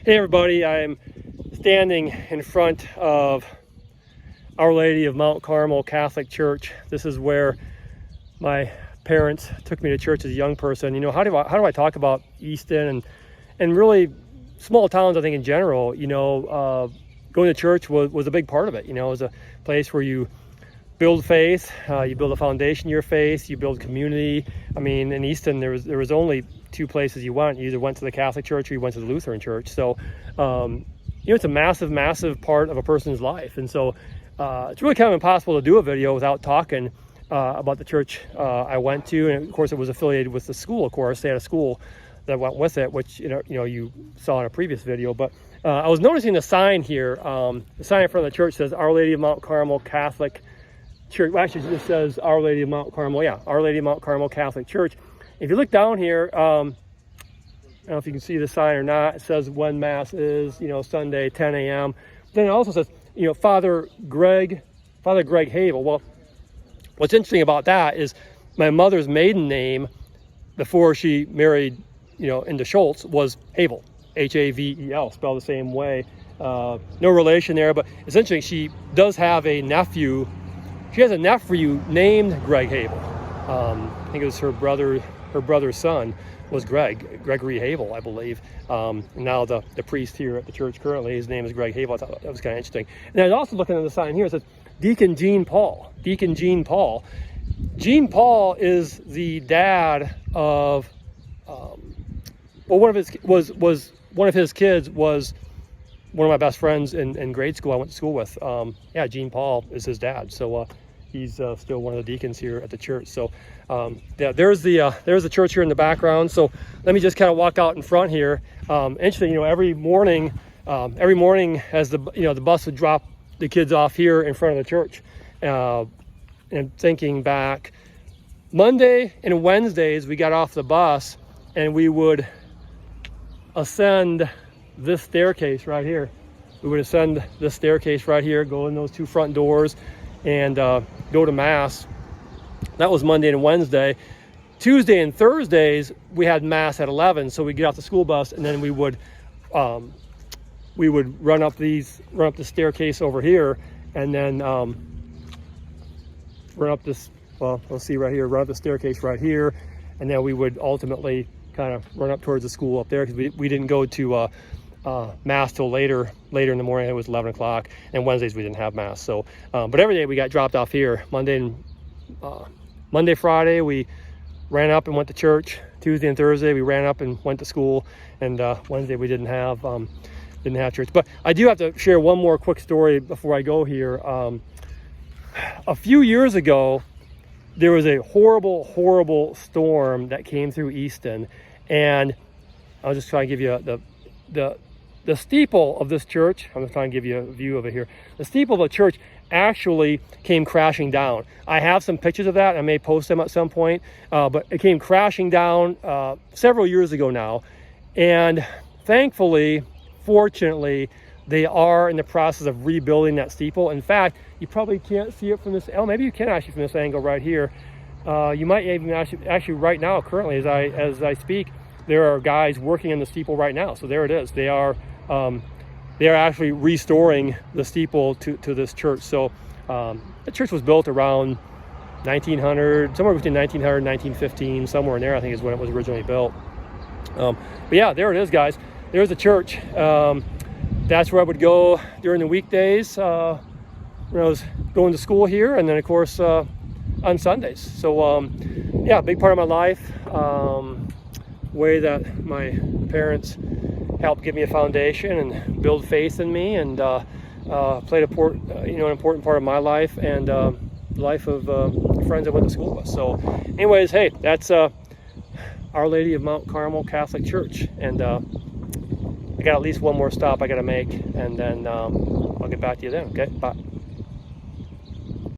Hey everybody, I'm standing in front of Our Lady of Mount Carmel Catholic Church. This is where my parents took me to church as a young person. You know, how do I talk about Easton and really small towns, I think in general, going to church was a big part of it. You know, it was a place where you build faith, you build a foundation of your faith, you build community. I mean, in Easton, there was only two places you went. You either went to the Catholic Church or you went to the Lutheran Church. So, it's a massive part of a person's life. And so it's really kind of impossible to do a video without talking about the church I went to. And of course, it was affiliated with the school, of course. They had a school that went with it, which, you saw in a previous video. But I was noticing the sign here. The sign in front of the church says Our Lady of Mount Carmel Catholic Church. Well, actually, it just says Our Lady of Mount Carmel. Yeah, Our Lady of Mount Carmel Catholic Church. If you look down here, I don't know if you can see the sign or not. It says when Mass is, Sunday, 10 a.m. Then it also says, Father Greg Havel. Well, what's interesting about that is my mother's maiden name before she married, into Schultz was Havel, Havel, spelled the same way. No relation there, but it's interesting. She does have a nephew. She has a nephew named Greg Havel. I think it was her brother's son was Gregory Havel, I believe. Now the priest here at the church currently, his name is Greg Havel. I thought that was kind of interesting. And I was also looking at the sign here. It says Deacon Gene Paul. Deacon Gene Paul. Gene Paul is the dad of, one of his kids was one of my best friends in grade school I went to school with. Gene Paul is his dad. So he's still one of the deacons here at the church. So there's the church here in the background. So let me just kind of walk out in front here. Interesting, every morning as the bus would drop the kids off here in front of the church. And thinking back, Monday and Wednesdays we got off the bus and we would ascend this staircase right here. We would ascend this staircase right here, go in those two front doors, and go to Mass. That was Monday and Wednesday. Tuesday and Thursdays we had Mass at 11, so we get off the school bus and then we would run up the staircase over here, and then run up this. Well, let's see right here. Run up the staircase right here, and then we would ultimately kind of run up towards the school up there because we didn't go to Mass till later in the morning. It was 11 o'clock, and Wednesdays we didn't have Mass. So, but every day we got dropped off here. Monday, Friday we ran up and went to church. Tuesday and Thursday we ran up and went to school, and Wednesday we didn't have church. But I do have to share one more quick story before I go here. A few years ago, there was a horrible storm that came through Easton, and I'll just try to give you the steeple of this church. I'm just trying to give you a view of it here. The steeple of the church actually came crashing down. I have some pictures of that. I may post them at some point, but it came crashing down several years ago now, and fortunately, they are in the process of rebuilding that steeple. In fact, you probably can't see it from this. Oh, maybe you can actually from this angle right here. You might even actually right now, currently, as I speak, there are guys working on the steeple right now. So there it is. They are actually restoring the steeple to this church. So the church was built around 1900, somewhere between 1900 and 1915, somewhere in there, I think is when it was originally built. But yeah, there it is, guys. There's the church. That's where I would go during the weekdays when I was going to school here, and then of course on Sundays. So big part of my life. Way that my parents helped give me a foundation and build faith in me, and played an important part of my life and the life of friends I went to school with. So anyways, hey, that's Our Lady of Mount Carmel Catholic Church, and I got at least one more stop I got to make, and then I'll get back to you then. Okay, bye.